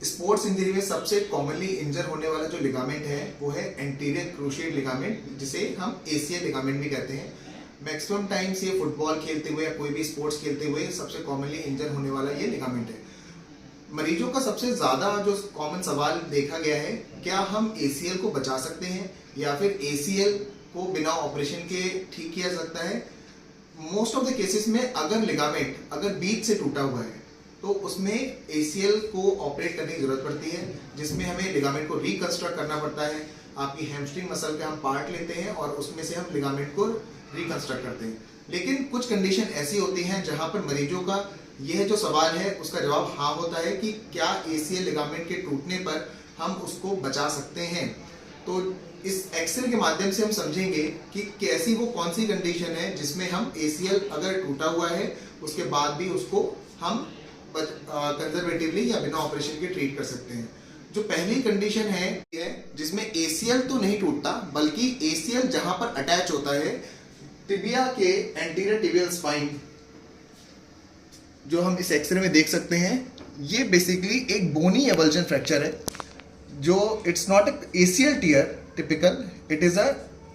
Sports injury में सबसे commonly इंजर होने वाला जो लिगामेंट है वो है एंटीरियर क्रूशिएट लिगामेंट, जिसे हम एसीएल लिगामेंट भी कहते हैं। मैक्सिमम टाइम्स ये फुटबॉल खेलते हुए या कोई भी स्पोर्ट्स खेलते हुए सबसे कॉमनली इंजर होने वाला ये लिगामेंट है। मरीजों का सबसे ज्यादा जो कॉमन सवाल देखा गया है, क्या हम एसीएल को बचा सकते हैं या फिर एसीएल को बिना ऑपरेशन के ठीक किया सकता है। मोस्ट ऑफ द केसेस में अगर लिगामेंट अगर बीच से टूटा हुआ है तो उसमें एसीएल को ऑपरेट करने की जरूरत पड़ती है, जिसमें हमें लिगामेंट को रिकंस्ट्रक्ट करना पड़ता है। आपकी हैमस्ट्रिंग मसल का हम पार्ट लेते हैं और उसमें से हम लिगामेंट को रिकंस्ट्रक्ट करते हैं। लेकिन कुछ कंडीशन ऐसी होती हैं जहां पर मरीजों का यह जो सवाल है उसका जवाब हाँ होता है कि क्या एसीएल लिगामेंट के टूटने पर हम उसको बचा सकते हैं। तो इस एक्सरे के माध्यम से हम समझेंगे कि कैसी वो कौन सी कंडीशन है जिसमें हम एसीएल अगर टूटा हुआ है उसके बाद भी उसको हम कंजर्वेटिवली या बिना ऑपरेशन के ट्रीट कर सकते हैं। जो पहली कंडीशन है जिसमें एसीएल तो नहीं टूटता, बल्कि एसीएल जहां पर अटैच होता है टिबिया के एंटीरियर टिबियल स्पाइन, जो हम इस एक्सरे में देख सकते हैं, ये बेसिकली एक बोनी एवल्जन फ्रैक्चर है। जो it's not ACL tear typical, it is a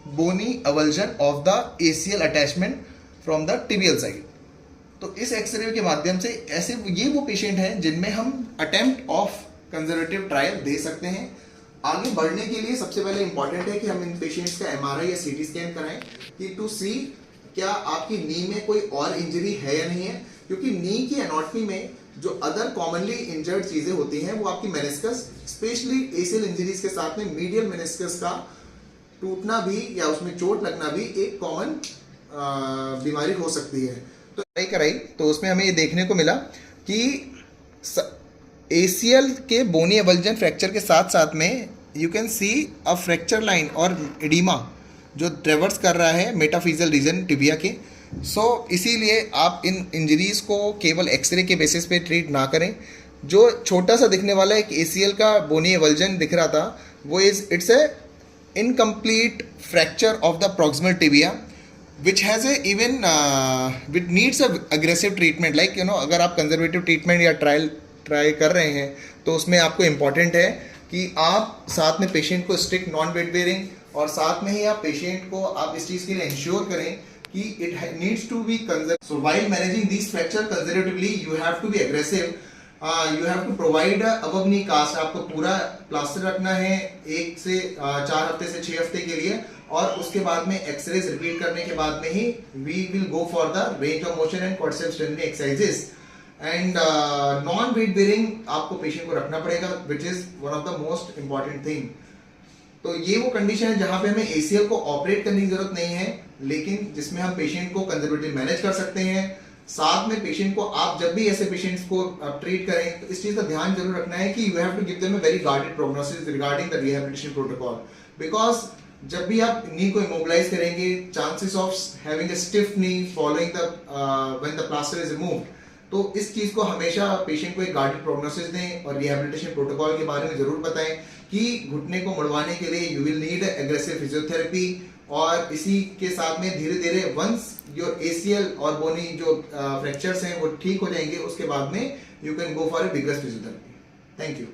bony avulsion of the ACL attachment from the tibial side. तो इस एक्सरे के माध्यम से ऐसे ये वो पेशेंट हैं जिनमें हम अटेम्प्ट ऑफ कंजर्वेटिव ट्रायल दे सकते हैं। आगे बढ़ने के लिए सबसे पहले इंपॉर्टेंट है कि हम इन पेशेंट्स का एमआरआई या सीटी स्कैन कराएं कि टू सी क्या आपकी नी में कोई और इंजरी है या नहीं है, क्योंकि नी की एनाटॉमी में जो अदर कॉमनली इंजर्ड चीजें होती हैं वो आपकी मेनिस्कस, स्पेशली एसीएल इंजरीज के साथ में मीडियल मेनिस्कस का टूटना भी या उसमें चोट लगना भी एक कॉमन बीमारी हो सकती है। तो कराई तो उसमें हमें ये देखने को मिला कि एसीएल के बोनी एवल्जन फ्रैक्चर के साथ साथ में you can see a fracture line और एडिमा जो ट्रेवर्स कर रहा है मेटाफिजियल रीजन टिबिया के। इसीलिए आप इन इंजरीज को केवल एक्सरे के बेसिस पे ट्रीट ना करें। जो छोटा सा दिखने वाला एक एसीएल का बोनी एवल्जन दिख रहा था वो it's a incomplete fracture of the proximal tibia which has a even which needs a aggressive treatment, like अगर आप कंजर्वेटिव ट्रीटमेंट या ट्राई कर रहे हैं तो उसमें आपको इम्पॉर्टेंट है कि आप साथ में पेशेंट को स्ट्रिक्ट नॉन वेट बेयरिंग और साथ में ही आप पेशेंट को आप इस चीज़ के लिए इंश्योर करें कि it needs to be conserve. So while managing this fracture conservatively you have to be aggressive, you have to provide above knee cast. आपको पूरा प्लास्टर रखना है 1 से 4 हफ्ते से 6 हफ्ते के लिए, और उसके बाद में एक्सरेज रिपीट करने के बाद में ही we will go for the range of motion and quadriceps strengthening exercises. And non weight bearing आपको पेशेंट को रखना पड़ेगा, which is one of the most important thing. तो ये वो कंडीशन है जहां पे हमें एसीएल को ऑपरेट करने की जरूरत नहीं है, लेकिन जिसमें हम पेशेंट को कंजर्वेटिव मैनेज कर सकते हैं। साथ में पेशेंट को आप जब भी ऐसे पेशेंट्स को ट्रीट करें तो इस चीज का ध्यान जरूर रखना है कि you have to give them a very guided prognosis regarding the rehabilitation protocol, because जब भी आप नी को इमोबिलाइज करेंगे, chances of having a stiff knee following the when the plaster is removed, तो इस चीज को हमेशा पेशेंट को एक गाइडेड प्रोग्नोसिस दें और रिहैबिलिटेशन प्रोटोकॉल के बारे में जरूर बताएं कि घुटने को मुड़वाने के लिए you will need aggressive physiotherapy, और इसी के साथ में धीरे धीरे वंस योर एसीएल और बोनी जो फ्रैक्चर्स हैं वो ठीक हो जाएंगे उसके बाद में you can go for a vigorous physiotherapy. Thank you.